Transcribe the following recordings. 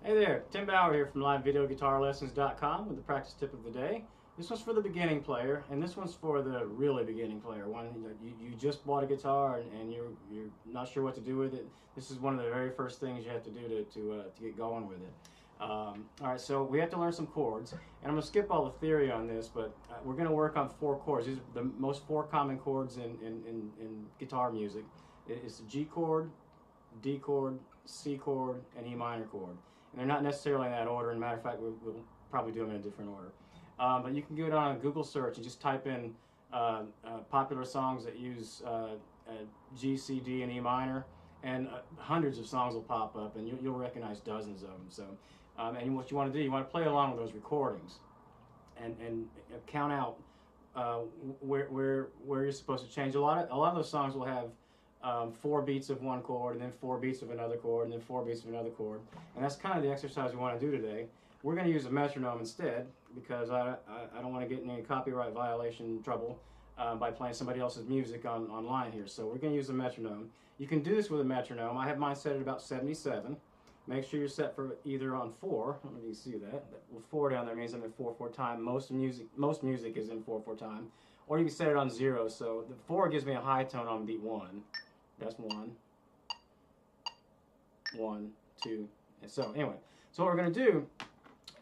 Hey there, Tim Bauer here from LiveVideoGuitarLessons.com with the practice tip of the day. This one's for the beginning player, and this one's for the really beginning player. One you just bought a guitar and you're not sure what to do with it. This is one of the very first things you have to do to get going with it. All right, so we have to learn some chords, and I'm going to skip all the theory on this, but we're going to work on 4 chords. These are the most 4 common chords in guitar music. It's the G chord, D chord, C chord, and E minor chord. And they're not necessarily in that order. As a matter of fact, we'll probably do them in a different order. But you can go on a Google search and just type in popular songs that use G, C, D, and E minor, and hundreds of songs will pop up, and you'll recognize dozens of them. So, and what you want to do, you want to play along with those recordings, and count out where you're supposed to change. A lot of those songs will have 4 beats of one chord, and then 4 beats of another chord, and then 4 beats of another chord. And that's kind of the exercise we want to do today. We're going to use a metronome instead, because I don't want to get in any copyright violation trouble by playing somebody else's music online here. So we're going to use a metronome. You can do this with a metronome. I have mine set at about 77. Make sure you're set for either on 4. I don't know if you see that. Well, 4 down there means I'm in 4/4 time. Most music is in 4/4 time. Or you can set it on 0. So the 4 gives me a high tone on beat 1. That's 1, 1, 2, and so anyway. So what we're going to do,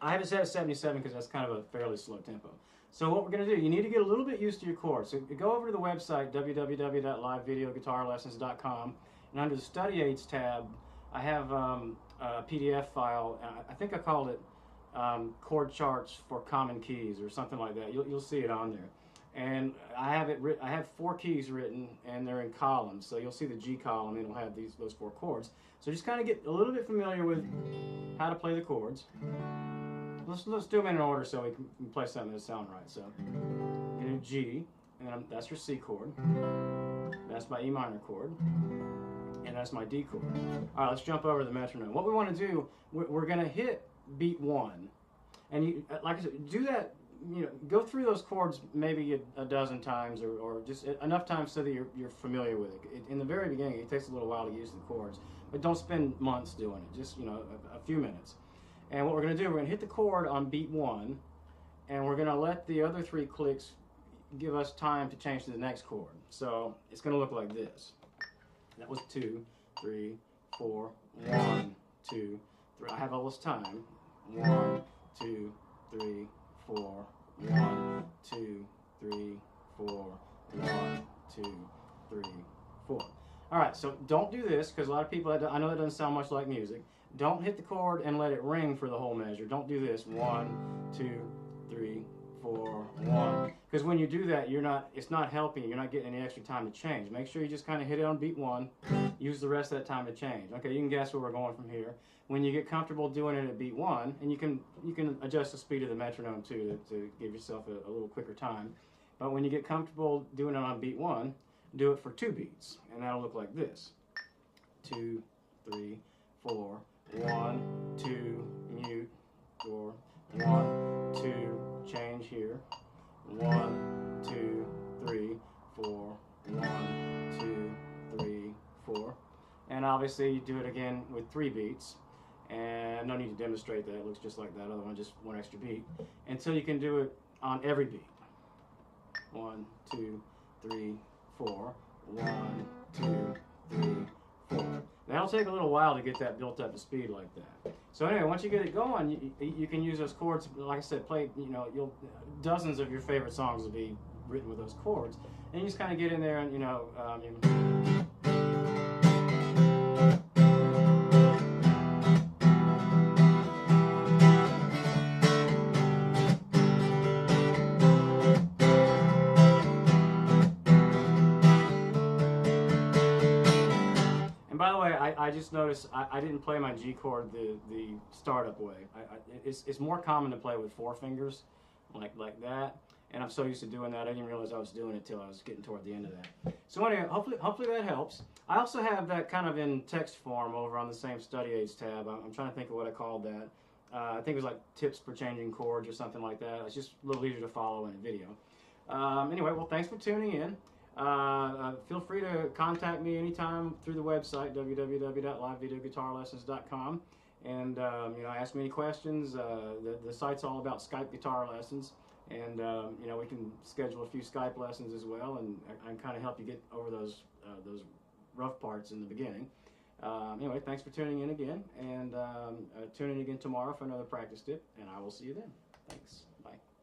I have it set at 77 because that's kind of a fairly slow tempo. So what we're going to do, you need to get a little bit used to your chords. So go over to the website, www.livevideoguitarlessons.com, and under the Study Aids tab, I have a PDF file. I think I called it Chord Charts for Common Keys or something like that. You'll see it on there. And I have 4 keys written, and they're in columns. So you'll see the G column, and it'll have those 4 chords. So just kind of get a little bit familiar with how to play the chords. Let's do them in order so we can play something that sounds right. So get a G, and then that's your C chord. That's my E minor chord, and that's my D chord. All right, let's jump over to the metronome. What we want to do, we're going to hit beat 1, and like I said, do that. Go through those chords maybe a dozen times, or just enough times so that you're familiar with it. In the very beginning, it takes a little while to use the chords, but don't spend months doing it. Just a few minutes. And what we're going to do, we're going to hit the chord on beat 1, and we're going to let the other 3 clicks give us time to change to the next chord. So it's going to look like this. That was 2, 3, 4, 1, 2, 3. I have all this time. 1, 2, 3, 4, 1, 2, 3, 4, 1, 2, 3, 4. All right, so don't do this, because a lot of people, I know that doesn't sound much like music. Don't hit the chord and let it ring for the whole measure. Don't do this. 1, 2, 3, 4, 1. Because when you do that, it's not helping. You're not getting any extra time to change. Make sure you just kind of hit it on beat 1. Use the rest of that time to change. Okay, you can guess where we're going from here. When you get comfortable doing it at beat 1, and you can adjust the speed of the metronome too to give yourself a little quicker time. But when you get comfortable doing it on beat 1, do it for 2 beats, and that'll look like this: 2, 3, 4, 1, 2, mute, 4, 1, 2, change here, 1, 2, 3, 4, 1, 2, 3, 4, and obviously you do it again with 3 beats. And no need to demonstrate that. It looks just like that other one, just 1 extra beat, until you can do it on every beat. 1, 2, 3, 4. 1, 2, 3, 4. That'll take a little while to get that built up to speed like that. So anyway, once you get it going, you can use those chords. Like I said, play. Dozens of your favorite songs will be written with those chords, and you just kind of get in there and And by the way, I just noticed I didn't play my G chord the startup way. It's more common to play with 4 fingers, like that. And I'm so used to doing that, I didn't realize I was doing it till I was getting toward the end of that. So anyway, hopefully that helps. I also have that kind of in text form over on the same Study Aids tab. I'm trying to think of what I called that. I think it was like tips for changing chords or something like that. It's just a little easier to follow in a video. Anyway, well, thanks for tuning in. Feel free to contact me anytime through the website, www.livevideoguitarlessons.com. And you know, ask me any questions. The site's all about Skype guitar lessons, and you know, we can schedule a few Skype lessons as well, and I can kind of help you get over those rough parts in the beginning. Anyway, thanks for tuning in again, and tune in again tomorrow for another practice tip, and I will see you then. Thanks. Bye.